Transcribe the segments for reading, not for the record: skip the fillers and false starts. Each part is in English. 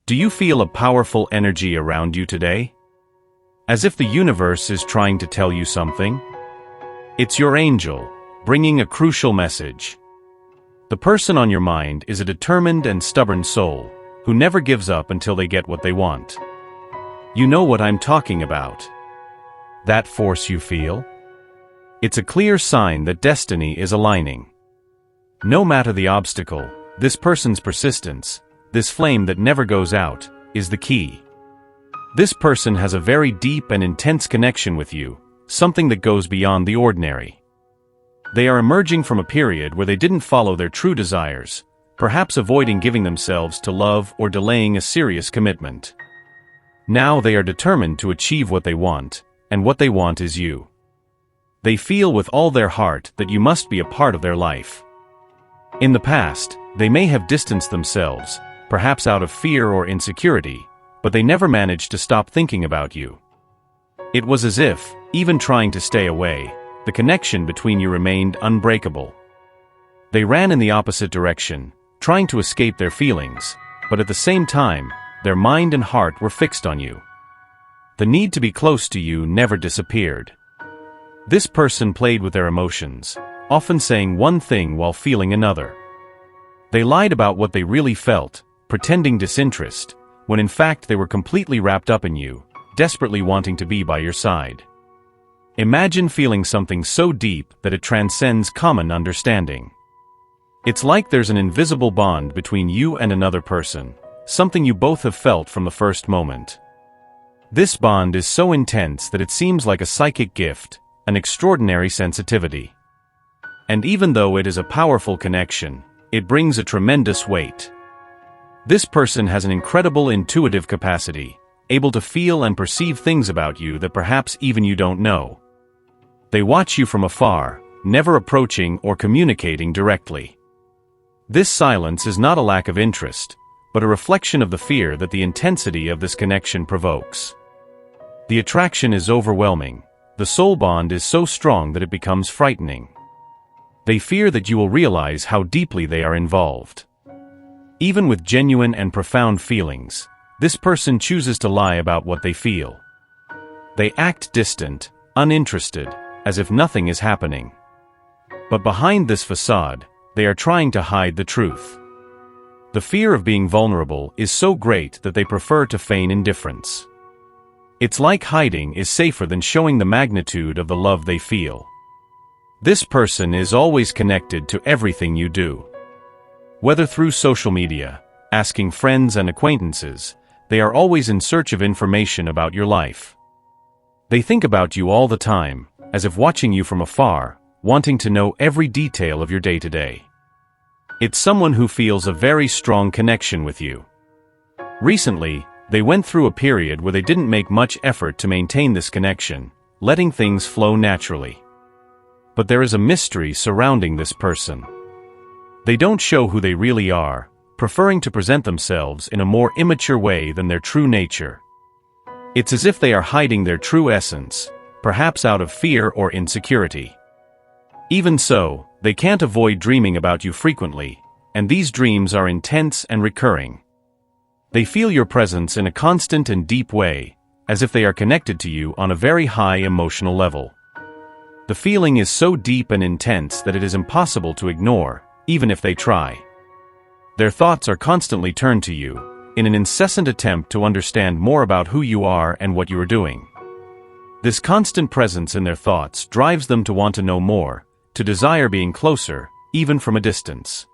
Do you feel a powerful energy around you today? As if the universe is trying to tell you something? It's your angel, bringing a crucial message. The person on your mind is a determined and stubborn soul, who never gives up until they get what they want. You know what I'm talking about. That force you feel? It's a clear sign that destiny is aligning. No matter the obstacle, this person's persistence, this flame that never goes out, is the key. This person has a very deep and intense connection with you, something that goes beyond the ordinary. They are emerging from a period where they didn't follow their true desires, perhaps avoiding giving themselves to love or delaying a serious commitment. Now they are determined to achieve what they want, and what they want is you. They feel with all their heart that you must be a part of their life. In the past, they may have distanced themselves, perhaps out of fear or insecurity, but they never managed to stop thinking about you. It was as if, even trying to stay away, the connection between you remained unbreakable. They ran in the opposite direction, trying to escape their feelings, but at the same time, their mind and heart were fixed on you. The need to be close to you never disappeared. This person played with their emotions, often saying one thing while feeling another. They lied about what they really felt, pretending disinterest, when in fact they were completely wrapped up in you, desperately wanting to be by your side. Imagine feeling something so deep that it transcends common understanding. It's like there's an invisible bond between you and another person, something you both have felt from the first moment. This bond is so intense that it seems like a psychic gift, an extraordinary sensitivity. And even though it is a powerful connection, it brings a tremendous weight. This person has an incredible intuitive capacity, able to feel and perceive things about you that perhaps even you don't know. They watch you from afar, never approaching or communicating directly. This silence is not a lack of interest, but a reflection of the fear that the intensity of this connection provokes. The attraction is overwhelming. The soul bond is so strong that it becomes frightening. They fear that you will realize how deeply they are involved. Even with genuine and profound feelings, this person chooses to lie about what they feel. They act distant, uninterested, as if nothing is happening. But behind this facade, they are trying to hide the truth. The fear of being vulnerable is so great that they prefer to feign indifference. It's like hiding is safer than showing the magnitude of the love they feel. This person is always connected to everything you do. Whether through social media, asking friends and acquaintances, they are always in search of information about your life. They think about you all the time, as if watching you from afar, wanting to know every detail of your day-to-day. It's someone who feels a very strong connection with you. Recently, they went through a period where they didn't make much effort to maintain this connection, letting things flow naturally. But there is a mystery surrounding this person. They don't show who they really are, preferring to present themselves in a more immature way than their true nature. It's as if they are hiding their true essence, perhaps out of fear or insecurity. Even so, they can't avoid dreaming about you frequently, and these dreams are intense and recurring. They feel your presence in a constant and deep way, as if they are connected to you on a very high emotional level. The feeling is so deep and intense that it is impossible to ignore, even if they try. Their thoughts are constantly turned to you, in an incessant attempt to understand more about who you are and what you are doing. This constant presence in their thoughts drives them to want to know more, to desire being closer, even from a distance.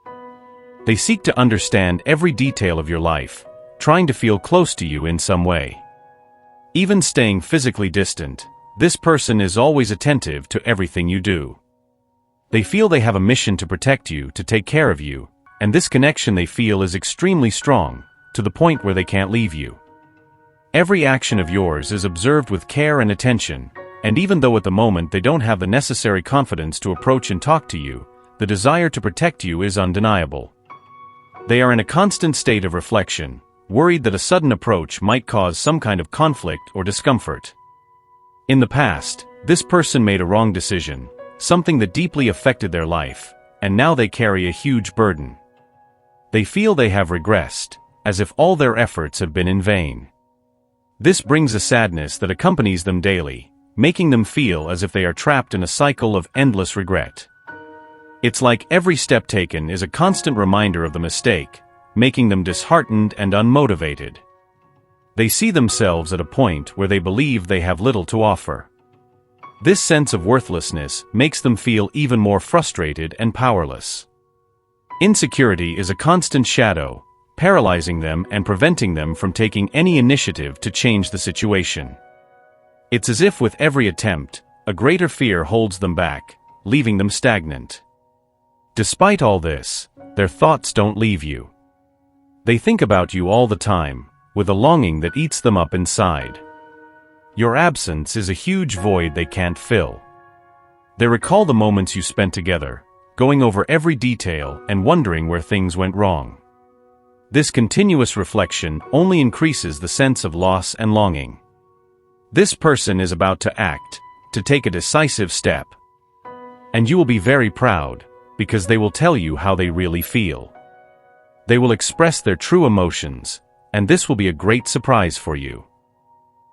They seek to understand every detail of your life, trying to feel close to you in some way. Even staying physically distant, this person is always attentive to everything you do. They feel they have a mission to protect you, to take care of you, and this connection they feel is extremely strong, to the point where they can't leave you. Every action of yours is observed with care and attention, and even though at the moment they don't have the necessary confidence to approach and talk to you, the desire to protect you is undeniable. They are in a constant state of reflection, worried that a sudden approach might cause some kind of conflict or discomfort. In the past, this person made a wrong decision, something that deeply affected their life, and now they carry a huge burden. They feel they have regressed, as if all their efforts have been in vain. This brings a sadness that accompanies them daily, making them feel as if they are trapped in a cycle of endless regret. It's like every step taken is a constant reminder of the mistake, making them disheartened and unmotivated. They see themselves at a point where they believe they have little to offer. This sense of worthlessness makes them feel even more frustrated and powerless. Insecurity is a constant shadow, paralyzing them and preventing them from taking any initiative to change the situation. It's as if with every attempt, a greater fear holds them back, leaving them stagnant. Despite all this, their thoughts don't leave you. They think about you all the time, with a longing that eats them up inside. Your absence is a huge void they can't fill. They recall the moments you spent together, going over every detail and wondering where things went wrong. This continuous reflection only increases the sense of loss and longing. This person is about to act, to take a decisive step. And you will be very proud, because they will tell you how they really feel. They will express their true emotions, and this will be a great surprise for you.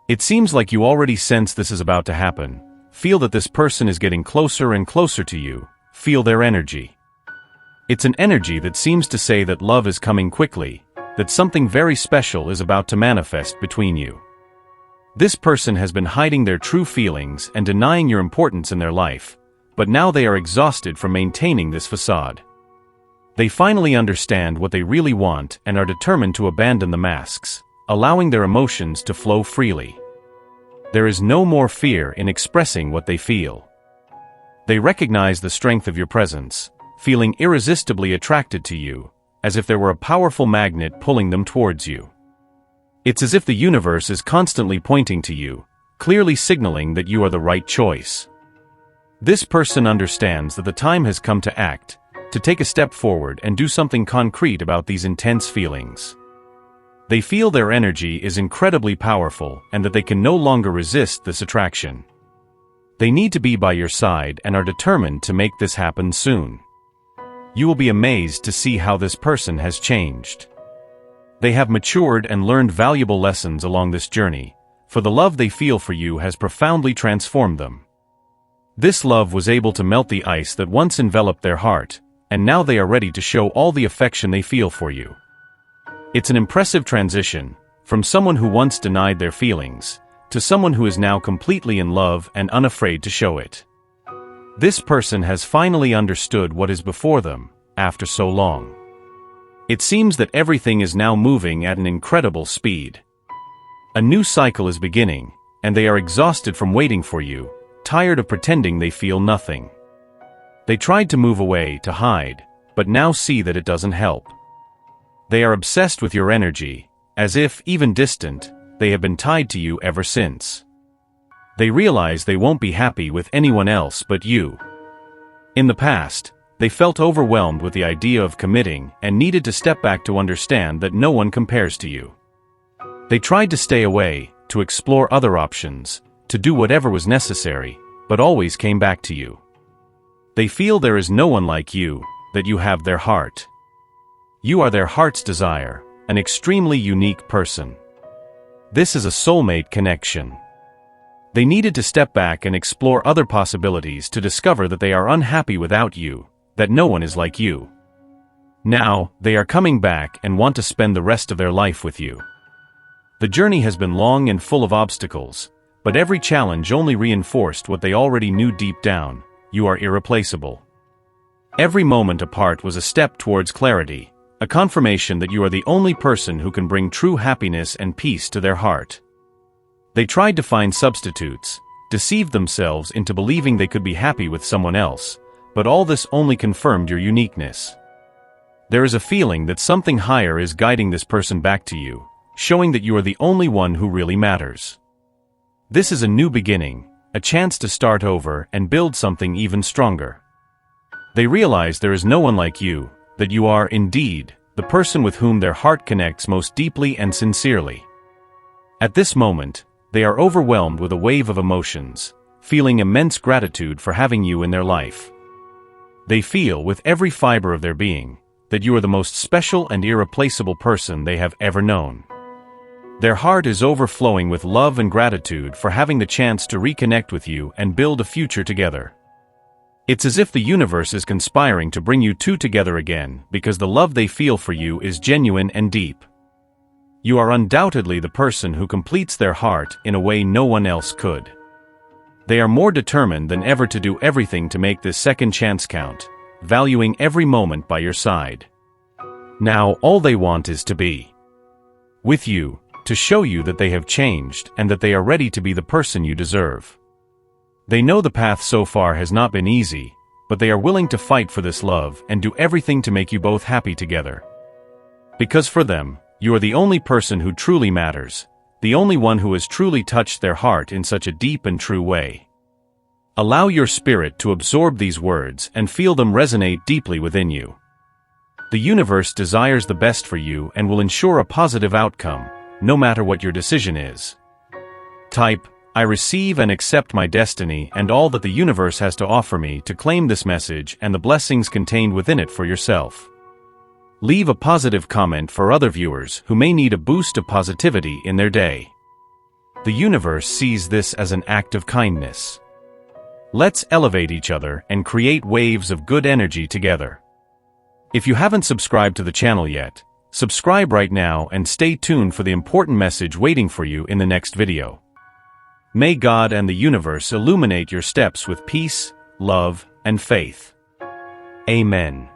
It seems like you already sense this is about to happen, feel that this person is getting closer and closer to you, feel their energy. It's an energy that seems to say that love is coming quickly, that something very special is about to manifest between you. This person has been hiding their true feelings and denying your importance in their life, but now they are exhausted from maintaining this facade. They finally understand what they really want and are determined to abandon the masks, allowing their emotions to flow freely. There is no more fear in expressing what they feel. They recognize the strength of your presence, feeling irresistibly attracted to you, as if there were a powerful magnet pulling them towards you. It's as if the universe is constantly pointing to you, clearly signaling that you are the right choice. This person understands that the time has come to act, to take a step forward and do something concrete about these intense feelings. They feel their energy is incredibly powerful and that they can no longer resist this attraction. They need to be by your side and are determined to make this happen soon. You will be amazed to see how this person has changed. They have matured and learned valuable lessons along this journey, for the love they feel for you has profoundly transformed them. This love was able to melt the ice that once enveloped their heart, and now they are ready to show all the affection they feel for you. It's an impressive transition, from someone who once denied their feelings, to someone who is now completely in love and unafraid to show it. This person has finally understood what is before them, after so long. It seems that everything is now moving at an incredible speed. A new cycle is beginning, and they are exhausted from waiting for you, tired of pretending they feel nothing. They tried to move away, to hide, but now see that it doesn't help. They are obsessed with your energy, as if, even distant, they have been tied to you ever since. They realize they won't be happy with anyone else but you. In the past, they felt overwhelmed with the idea of committing and needed to step back to understand that no one compares to you. They tried to stay away, to explore other options, to do whatever was necessary, but always came back to you. They feel there is no one like you, that you have their heart. You are their heart's desire, an extremely unique person. This is a soulmate connection. They needed to step back and explore other possibilities to discover that they are unhappy without you, that no one is like you. Now, they are coming back and want to spend the rest of their life with you. The journey has been long and full of obstacles, but every challenge only reinforced what they already knew deep down: you are irreplaceable. Every moment apart was a step towards clarity, a confirmation that you are the only person who can bring true happiness and peace to their heart. They tried to find substitutes, deceived themselves into believing they could be happy with someone else, but all this only confirmed your uniqueness. There is a feeling that something higher is guiding this person back to you, showing that you are the only one who really matters. This is a new beginning, a chance to start over and build something even stronger. They realize there is no one like you, that you are, indeed, the person with whom their heart connects most deeply and sincerely. At this moment, they are overwhelmed with a wave of emotions, feeling immense gratitude for having you in their life. They feel, with every fiber of their being, that you are the most special and irreplaceable person they have ever known. Their heart is overflowing with love and gratitude for having the chance to reconnect with you and build a future together. It's as if the universe is conspiring to bring you two together again because the love they feel for you is genuine and deep. You are undoubtedly the person who completes their heart in a way no one else could. They are more determined than ever to do everything to make this second chance count, valuing every moment by your side. Now all they want is to be with you, to show you that they have changed and that they are ready to be the person you deserve. They know the path so far has not been easy, but they are willing to fight for this love and do everything to make you both happy together. Because for them, you are the only person who truly matters, the only one who has truly touched their heart in such a deep and true way. Allow your spirit to absorb these words and feel them resonate deeply within you. The universe desires the best for you and will ensure a positive outcome, no matter what your decision is. Type, "I receive and accept my destiny and all that the universe has to offer me" to claim this message and the blessings contained within it for yourself. Leave a positive comment for other viewers who may need a boost of positivity in their day. The universe sees this as an act of kindness. Let's elevate each other and create waves of good energy together. If you haven't subscribed to the channel yet, subscribe right now and stay tuned for the important message waiting for you in the next video. May God and the universe illuminate your steps with peace, love, and faith. Amen.